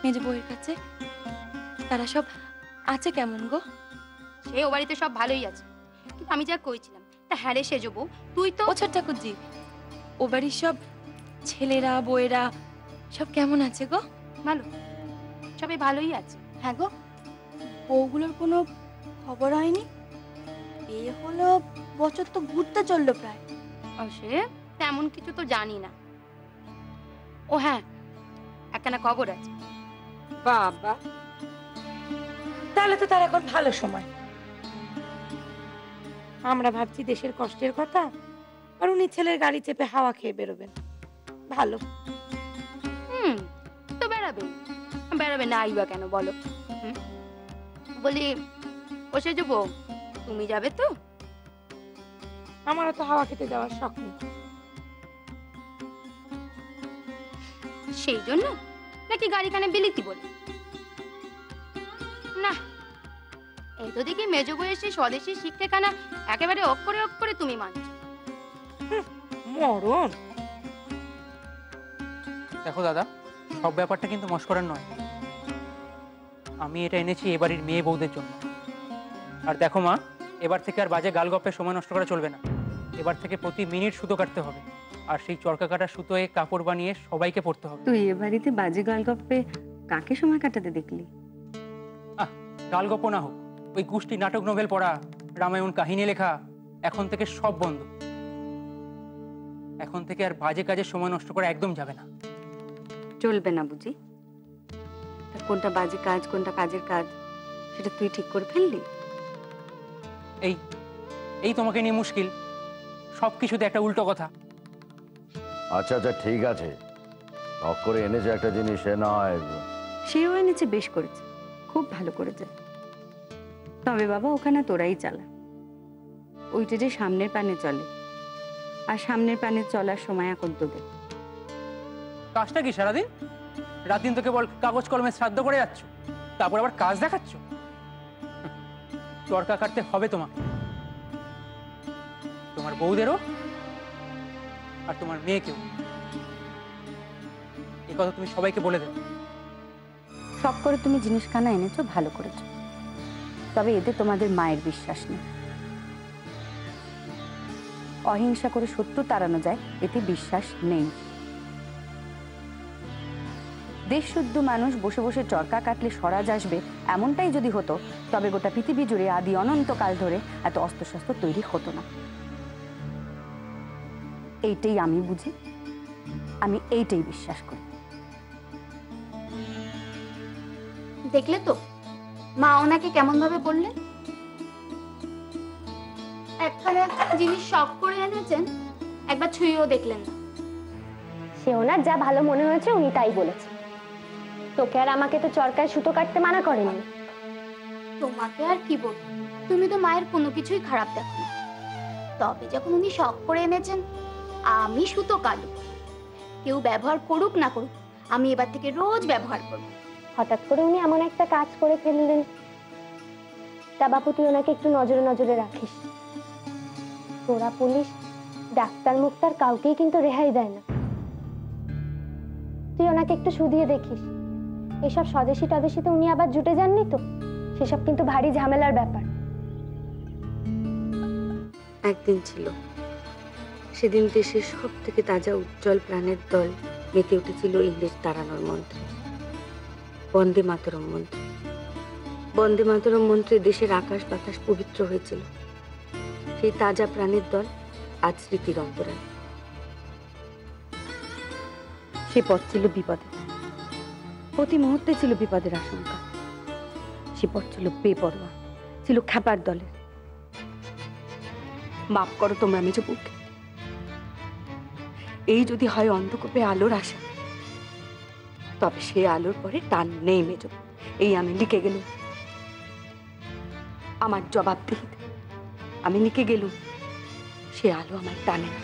মেজ বউয়ের কাছে? তারা সব আছে কেমন গো? সে ও বাড়িতে সব ভালোই আছে, কিন্তু আমি যা কইছিলাম তা হ্যাঁ রে সেজ বউ, তুই তো ও ছোট ঠাকুরজি, ও বাড়ির সব ছেলেরা বউয়েরা সব কেমন আছে গো? ভালো, সবাই ভালোই আছে। হ্যাঁ গো, বউগুলোর কোনো খবর হয়নি? বিয়ে হলো, বছর তো ঘুরতে চললো প্রায়। ও সে তেমন কিছু তো জানি না। ও হ্যাঁ, একখানা খবর আছে। বাবা, তাহলে তো তার এখন ভালো সময়। আমরা ভাবছি দেশের কষ্টের কথা, আর উনি ছেলের গাড়ি চেপে হাওয়া খেয়ে বেরোবেন। ভালো। তো বেড়াবে, বেড়াবে না আইবা কেন বলো? বলি ও সেজ বউ, তুমি যাবে তো? আমারও তো হাওয়া খেতে যাওয়ার শখ নেই। সেই জন্য নাকি গাড়িখানে বিলিতি বলে? না, এই তো দেখি মেজ বউ এসে স্বদেশী শিক্ষাখানা একেবারে অক্ষরে অক্ষরে তুমি মানছো। মরণ। দেখো দাদা, সব ব্যাপারটা কিন্তু মস্করার নয়। আমি এটা এনেছি এবারের মেয়ে বউদের জন্য। আর দেখো মা, এবার থেকে আর বাজে গালগপ্পে সময় নষ্ট করা চলবে না। এবার থেকে প্রতি মিনিট সুতো কাটতে হবে, আর সেই চরকা কাটা সুতোয় কাপড় বানিয়ে সবাইকে পরতে হবে। তুই এ বাড়িতে বাজে গল্পে কাকে সময় কাটাতে দেখলি? গালগপ্প না হোক, ওই গোষ্ঠী নাটক নোবেল পড়া, রামায়ণ কাহিনী লেখা এখন থেকে সব বন্ধ। এখন থেকে আর বাজে কাজে সময় নষ্ট করা একদম যাবে না। চলবে না বুঝি? তা কোনটা বাজে কাজ কোনটা কাজের কাজ সেটা তুই ঠিক করে ফেললি? এই এই তোমাকে নিয়ে মুশকিল, সবকিছুতে একটা উল্টো কথা। আচ্ছা আচ্ছা ঠিক আছে, শখ করে এনেছে একটা জিনিস, সে না হয়। সেও এনেছে, বেশ করেছে, খুব ভালো করেছে। তবে বাবা ওখানে তোরাই চালা, ওইটা যে সামনের পানে চলে, আর সামনের পানে চলার সময় এখন তোদের। কাজটা কি সারাদিন রাত দিন তোকে বল কাগজ কলমে শ্রাদ্ধ করে যাচ্ছ, তারপর আবার কাজ দেখাচ্ছ? চরকা কাটতে হবে তোমাকে, তোমার বউদেরও আর তোমার মেয়েকেও। এই কথা তুমি সবাইকে বলে দেবে। শখ করে তুমি জিনিসখানা এনেছো, ভালো করেছো, তবে এতে তোমাদের মায়ের বিশ্বাস নেই। অহিংসা করে শত্রু তাড়ানো যায়, এতে বিশ্বাস নেই। দেশ শুদ্ধ মানুষ বসে বসে চরকা কাটলে স্বরাজ আসবে, এমনটাই যদি হতো তবে গোটা পৃথিবী জুড়ে আদি অনন্তকাল ধরে এত অস্ত্রশস্ত্র তৈরি হতো না। এইটাই আমি বুঝি, আমি এইটাই বিশ্বাস করি। দেখলে তো মা ওনাকে কেমন ভাবে বললেন? একখানা জিনিস শখ করে এনেছেন, একবার ছুঁয়েও দেখলেন না। সে ওনার যা ভালো মনে হয়েছে উনি তাই বলেছে। তোকে আর আমাকে তো চরকায় সুতো কাটতে মানা করেনি। তোমাকে আর কি বলবো, তুমি তো মায়ের কোনো কিছুই খারাপ দেখো না। তবে যখন উনি শখ করে এনেছেন, আমি সুতো কাটব, কেউ ব্যবহার করুক না করুক, আমি এবার থেকে রোজ ব্যবহার করব। হঠাৎ করে উনি এমন একটা কাজ করে ফেললেন, তা বাপু তুই ওনাকে একটু নজরে নজরে রাখিস। তোরা পুলিশ, ডাক্তার মুক্তার কাউকেই কিন্তু রেহাই দেয় না। তুই ওনাকে একটু শুধিয়ে দেখিস। এসব স্বদেশী টদেশীতে উনি আবার জুটে যাননি তো? সেসব কিন্তু ভারী ঝামেলার ব্যাপার। একদিন ছিল, সেদিন দেশের সব থেকে তাজা উজ্জ্বল প্রাণের দল মেতে উঠেছিল ইংরেজ তাড়ানোর মন্ত্রে, বন্দে মাতরম মন্ত্রে। বন্দে মাতরম মন্ত্রে দেশের আকাশ বাতাস পবিত্র হয়েছিল। সেই তাজা প্রাণের দল আজ স্মৃতির অন্তরায়। সে পথ ছিল বিপদে, প্রতি মুহূর্তে ছিল বিপদের আশঙ্কা। সে পথ ছিল বেপরোয়া, ছিল খ্যাপার দলের। মাফ করো তোমরা মেজ বউকে, এই যদি হয় অন্ধকূপে আলোর আশা, তবে সে আলোর পরে টান নেই মেজ বউ। এই আমি লিখে গেলুম, আমার জবাবদিহিতে আমি লিখে গেলুম, সে আলো আমার টানে না।